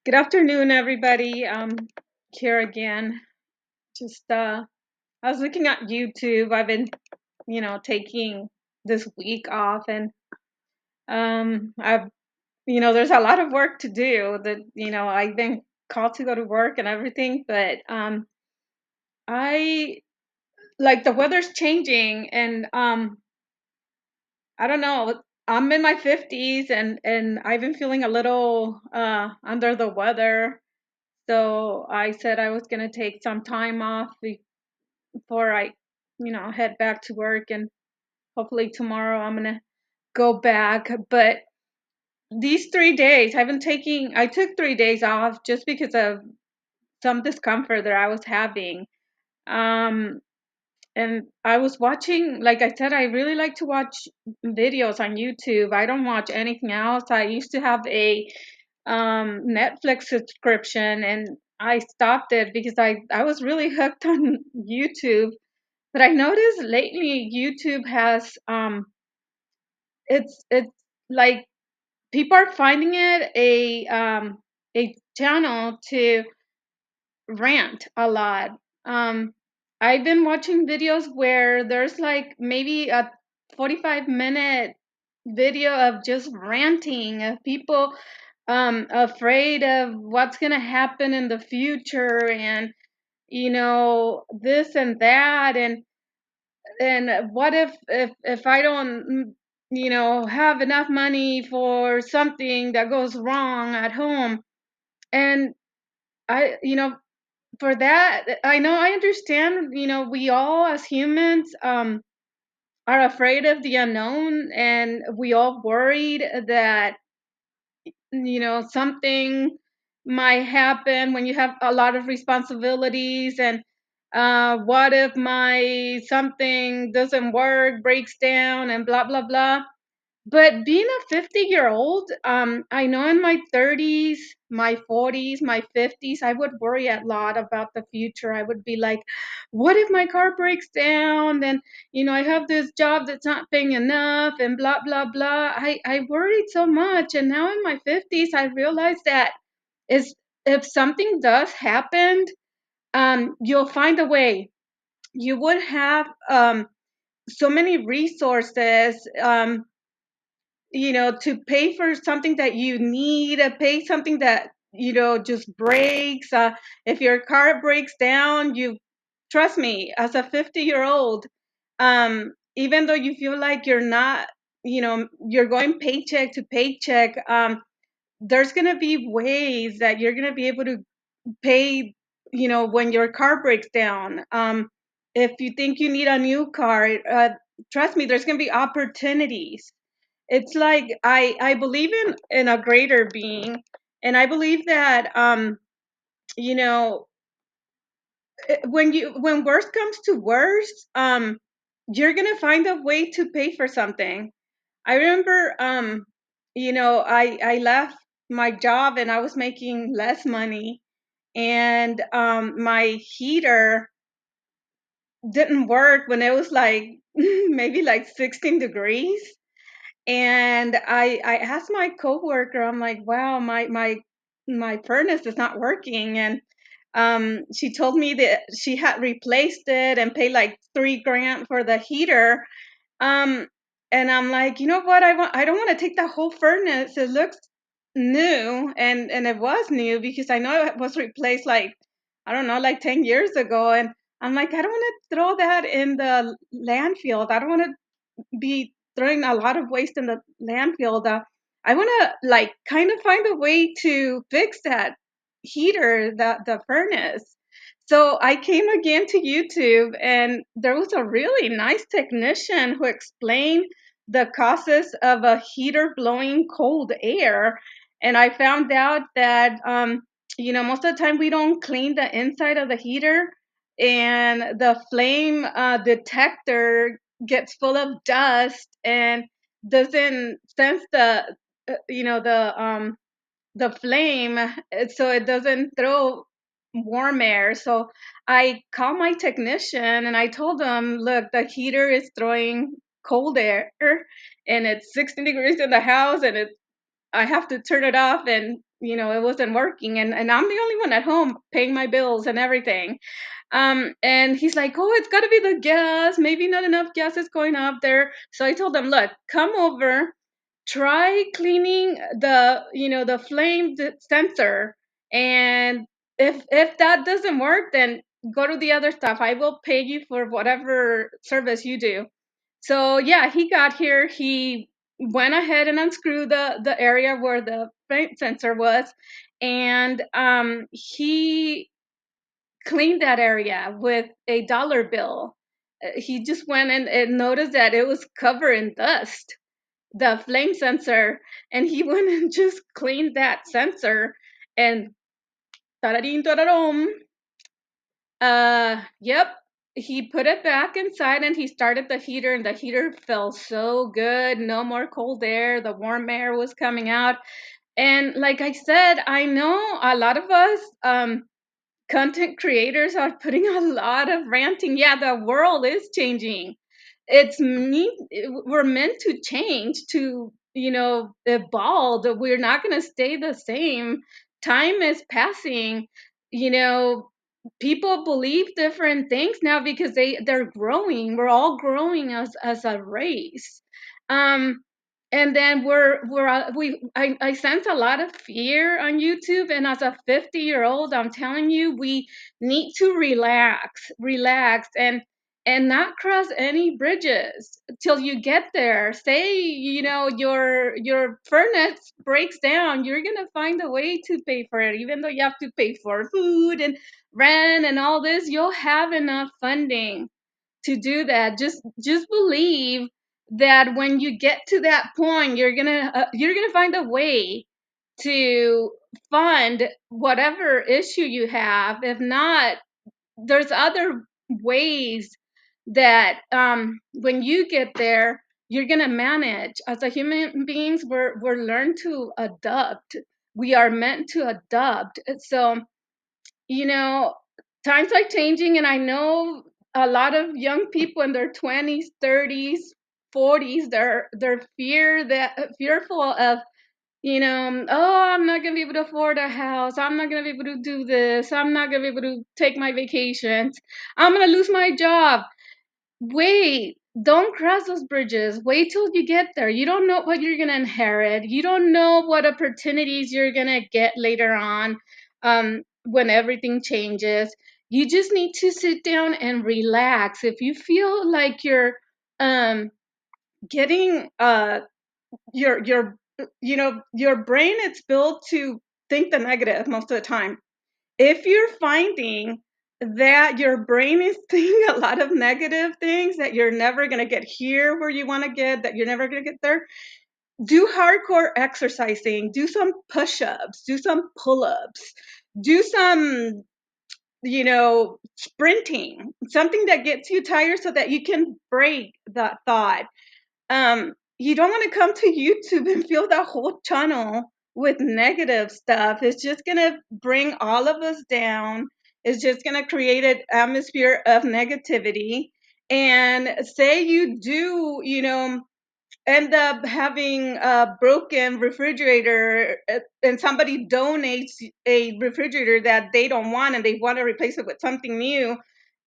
Good afternoon, everybody. Here again. Just I was looking at YouTube. I've been, taking this week off, and I've, there's a lot of work to do. That I've been called to go to work and everything, but I like the weather's changing, and I don't know. I'm in my 50s, and I've been feeling a little under the weather. So I said I was going to take some time off before I, head back to work. And hopefully tomorrow I'm going to go back. But these 3 days, I took 3 days off just because of some discomfort that I was having. Um, and I was watching, like I said, I really like to watch videos on YouTube. I don't watch anything else. I used to have a Netflix subscription, and I stopped it because I was really hooked on YouTube. But I noticed lately YouTube has it's like people are finding it a channel to rant a lot. Um, I've been watching videos where there's like maybe a 45-minute video of just ranting of people afraid of what's going to happen in the future, and this and that, and what if I don't have enough money for something that goes wrong at home. And I for that, I know, I understand, we all as humans are afraid of the unknown, and we all worried that something might happen when you have a lot of responsibilities. And what if my something doesn't work, breaks down, and blah blah blah. But being a 50-year-old, I know in my 30s, my 40s, my 50s, I would worry a lot about the future. I would be like, what if my car breaks down? And, I have this job that's not paying enough, and blah, blah, blah. I worried so much. And now in my 50s, I realized that is if something does happen, you'll find a way. You would have so many resources. To pay for something that you need, pay something that, just breaks. If your car breaks down, you trust me, as a 50-year-old, even though you feel like you're not, you're going paycheck to paycheck, there's going to be ways that you're going to be able to pay, when your car breaks down. If you think you need a new car, trust me, there's going to be opportunities. It's like I believe in a greater being, and I believe that you know when worst comes to worst, you're gonna find a way to pay for something. I remember, I left my job and I was making less money, and my heater didn't work when it was like maybe like 16 degrees. And I asked my coworker, I'm like, wow, my furnace is not working. And she told me that she had replaced it and paid like 3 grand for the heater. um and I'm like, you know what, I don't want to take the whole furnace. It looks new, and it was new because I know it was replaced like, I don't know, like 10 years ago. And I'm like, I don't want to throw that in the landfill. I don't want to be throwing a lot of waste in the landfill. I want to like kind of find a way to fix that heater, the furnace. So I came again to YouTube, and there was a really nice technician who explained the causes of a heater blowing cold air. And I found out that most of the time we don't clean the inside of the heater, and the flame detector gets full of dust and doesn't sense the flame, so it doesn't throw warm air. So I called my technician and I told him, look, the heater is throwing cold air, and it's 16 degrees in the house, and I have to turn it off. And it wasn't working, and I'm the only one at home paying my bills and everything. And he's like, oh, it's got to be the gas. Maybe not enough gas is going up there. So I told him, look, come over, try cleaning the flame sensor, and if that doesn't work, then go to the other stuff. I will pay you for whatever service you do. So yeah, he got here. He went ahead and unscrewed the area where the flame sensor was, and he cleaned that area with a dollar bill. He just went and noticed that it was covered in dust, the flame sensor, and he went and just cleaned that sensor, and tararin tararom, yep, he put it back inside, and he started the heater, and the heater felt so good. No more cold air, the warm air was coming out. And like I said, I know a lot of us content creators are putting a lot of ranting. Yeah, the world is changing. We're meant to change, to evolve. We're not going to stay the same. Time is passing. you know People believe different things now because they're growing. We're all growing as a race. Um and then I sense a lot of fear on YouTube, and as a 50-year-old, I'm telling you, we need to relax, and not cross any bridges till you get there. Say, your furnace breaks down, you're gonna find a way to pay for it, even though you have to pay for food and rent and all this. You'll have enough funding to do that. Just believe that when you get to that point, you're gonna find a way to fund whatever issue you have. If not, there's other ways that when you get there, you're gonna manage. As a human beings, we're learned to adapt. We are meant to adapt. So, you know, times are changing, and I know a lot of young people in their 20s, 30s, 40s, they're fearful of, oh, I'm not gonna be able to afford a house. I'm not gonna be able to do this. I'm not gonna be able to take my vacations. I'm gonna lose my job. Wait, don't cross those bridges. Wait till you get there. You don't know what you're going to inherit. You don't know what opportunities you're going to get later on, when everything changes. You just need to sit down and relax. If you feel like you're um, getting your brain, it's built to think the negative most of the time. If you're finding that your brain is thinking a lot of negative things, that you're never going to get here where you want to get, that you're never going to get there, do hardcore exercising, do some push-ups, do some pull-ups, do some, sprinting, something that gets you tired so that you can break that thought. You don't want to come to YouTube and fill that whole channel with negative stuff. It's just going to bring all of us down. It's just going to create an atmosphere of negativity. And say you do, end up having a broken refrigerator, and somebody donates a refrigerator that they don't want, and they want to replace it with something new.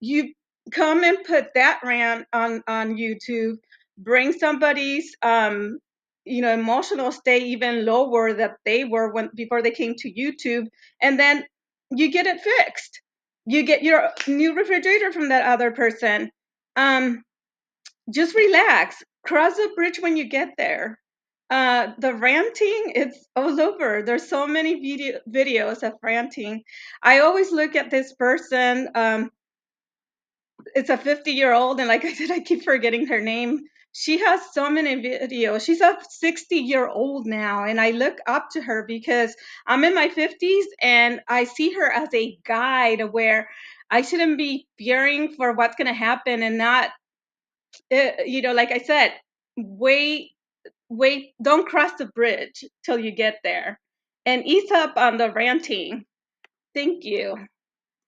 You come and put that rant on YouTube, bring somebody's emotional state even lower that they were when before they came to YouTube, and then you get it fixed. You get your new refrigerator from that other person. Just relax. Cross the bridge when you get there. The ranting, it's all over. There's so many videos of ranting. I always look at this person. It's a 50-year-old, and like I said, I keep forgetting her name. She has so many videos. She's a 60-year-old now, and I look up to her because I'm in my 50s, and I see her as a guide where I shouldn't be fearing for what's going to happen, and not, like I said, wait, wait, don't cross the bridge till you get there, and ease up on the ranting. Thank you.